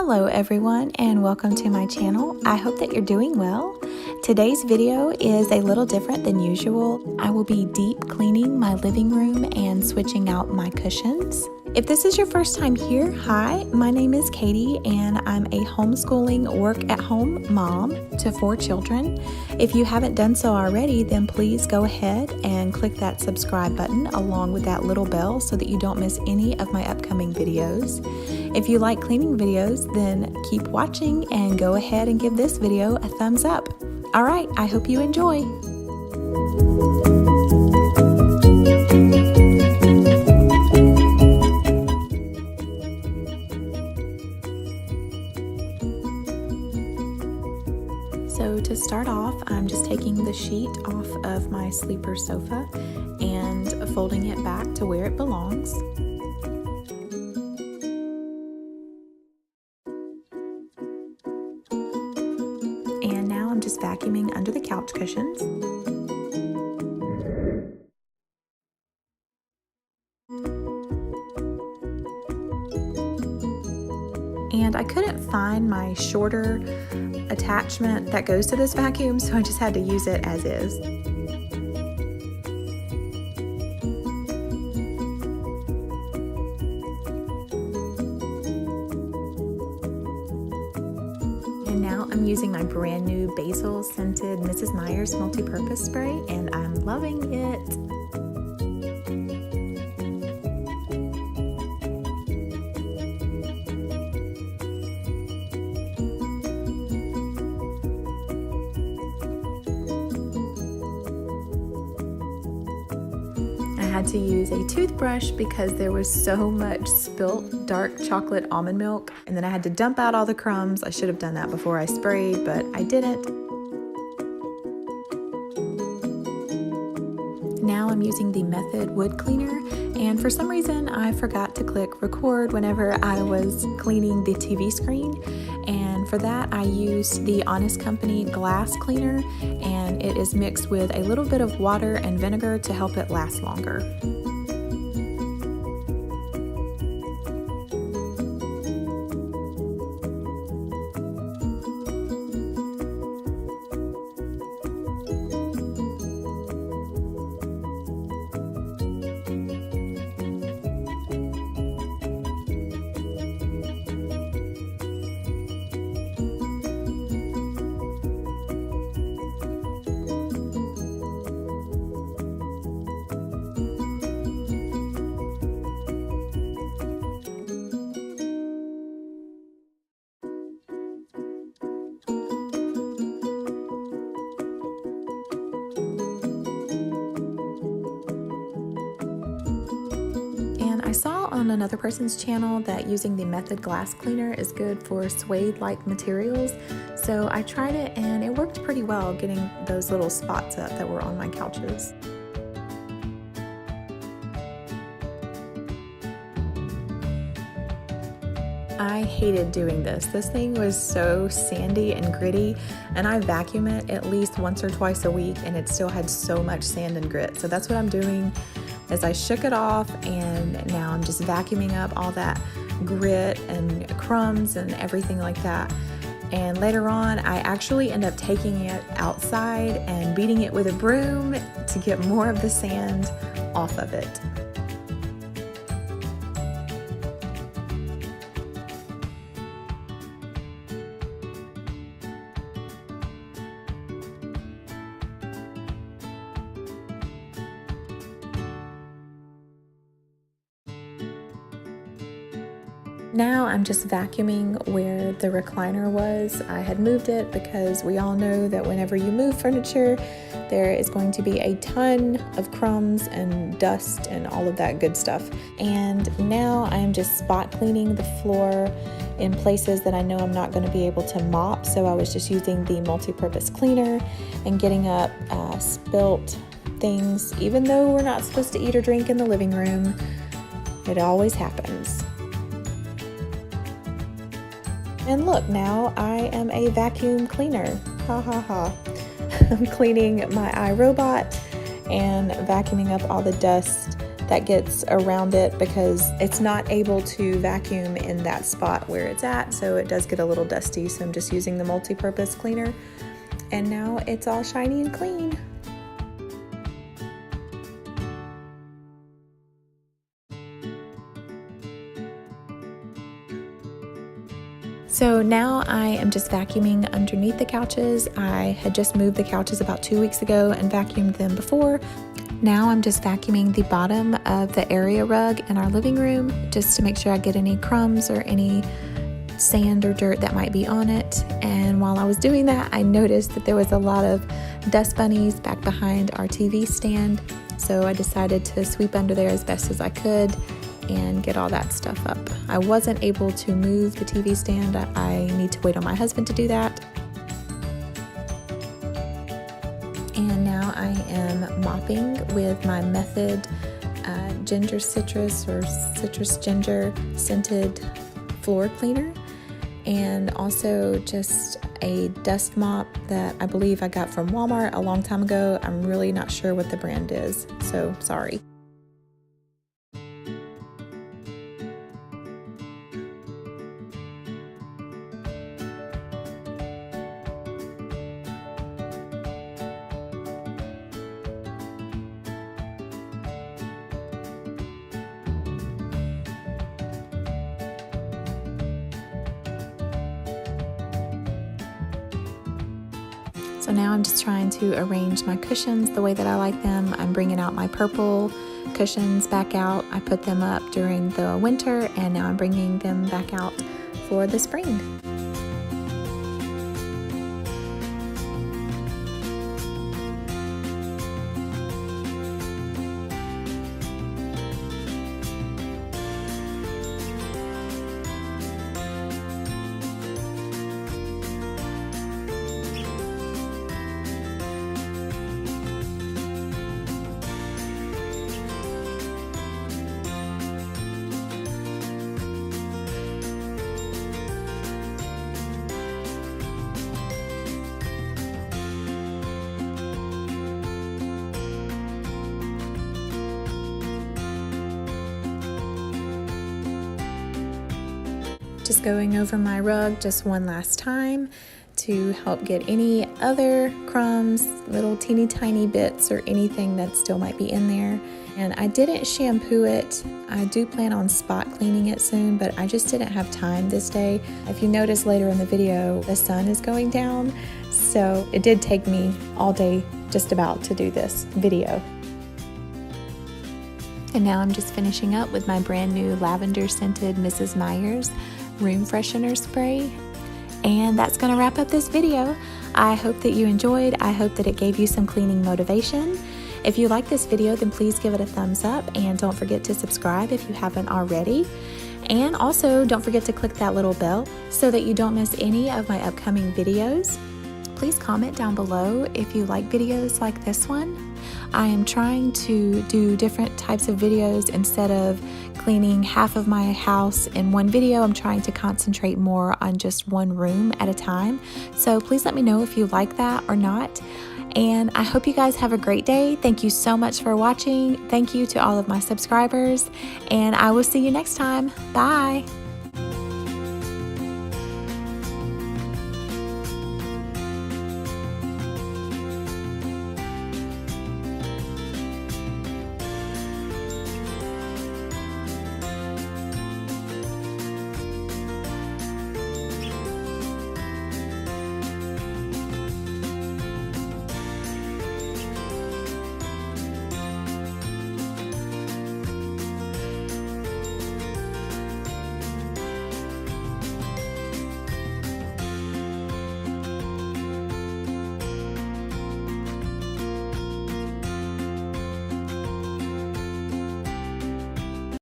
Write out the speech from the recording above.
Hello everyone and welcome to my channel. I hope that you're doing well. Today's video is a little different than usual. I will be deep cleaning my living room and switching out my cushions. If this is your first time here, hi, my name is Katie and I'm a homeschooling work-at-home mom to 4 children. If you haven't done so already, then please go ahead and click that subscribe button along with that little bell so that you don't miss any of my upcoming videos. If you like cleaning videos, then keep watching and go ahead and give this video a thumbs up. All right, I hope you enjoy. So to start off, I'm just taking the sheet off of my sleeper sofa and folding it back to where it belongs. And now I'm just vacuuming under the couch cushions. And I couldn't find my shorter attachment that goes to this vacuum, so I just had to use it as is. And now I'm using my brand new Basil scented Mrs. Meyers multi-purpose spray, and I'm loving it. I had to use a toothbrush because there was so much spilt dark chocolate almond milk, and then I had to dump out all the crumbs. I should have done that before I sprayed, but I didn't. Now I'm using the Method wood cleaner, and for some reason I forgot to click record whenever I was cleaning the TV screen, and for that I used the Honest Company glass cleaner, and it is mixed with a little bit of water and vinegar to help it last longer. I saw on another person's channel that using the Method glass cleaner is good for suede-like materials, so I tried it and it worked pretty well getting those little spots up that were on my couches. I hated doing this. This thing was so sandy and gritty, and I vacuum it at least once or twice a week and it still had so much sand and grit. So that's what I'm doing. As I shook it off, and now I'm just vacuuming up all that grit and crumbs and everything like that. And later on, I actually end up taking it outside and beating it with a broom to get more of the sand off of it. Now I'm just vacuuming where the recliner was. I had moved it because we all know that whenever you move furniture, there is going to be a ton of crumbs and dust and all of that good stuff. And now I'm just spot cleaning the floor in places that I know I'm not going to be able to mop. So I was just using the multi-purpose cleaner and getting up spilt things. Even though we're not supposed to eat or drink in the living room, it always happens. And look, now I am a vacuum cleaner. Ha ha ha. I'm cleaning my iRobot and vacuuming up all the dust that gets around it because it's not able to vacuum in that spot where it's at, so it does get a little dusty. So I'm just using the multi-purpose cleaner, and now it's all shiny and clean. So now I am just vacuuming underneath the couches. I had just moved the couches about 2 weeks ago and vacuumed them before. Now I'm just vacuuming the bottom of the area rug in our living room just to make sure I get any crumbs or any sand or dirt that might be on it. And while I was doing that, I noticed that there was a lot of dust bunnies back behind our TV stand. So I decided to sweep under there as best as I could and get all that stuff up. I wasn't able to move the TV stand. I need to wait on my husband to do that. And now I am mopping with my Method ginger citrus or citrus ginger scented floor cleaner, and also just a dust mop that I believe I got from Walmart a long time ago. I'm really not sure what the brand is, so sorry. So now I'm just trying to arrange my cushions the way that I like them. I'm bringing out my purple cushions back out. I put them up during the winter, and now I'm bringing them back out for the spring. Just going over my rug just one last time to help get any other crumbs, little teeny tiny bits or anything that still might be in there. And I didn't shampoo it. I do plan on spot cleaning it soon, but I just didn't have time this day. If you notice later in the video, the sun is going down, so it did take me all day just about to do this video. And now I'm just finishing up with my brand new lavender scented Mrs. Meyers room freshener spray. And that's going to wrap up this video. I hope that you enjoyed. I hope that it gave you some cleaning motivation. If you like this video, then please give it a thumbs up, and don't forget to subscribe if you haven't already. And also don't forget to click that little bell so that you don't miss any of my upcoming videos. Please comment down below if you like videos like this one. I am trying to do different types of videos. Instead of cleaning half of my house in one video, I'm trying to concentrate more on just one room at a time. So please let me know if you like that or not. And I hope you guys have a great day. Thank you so much for watching. Thank you to all of my subscribers, and I will see you next time. Bye.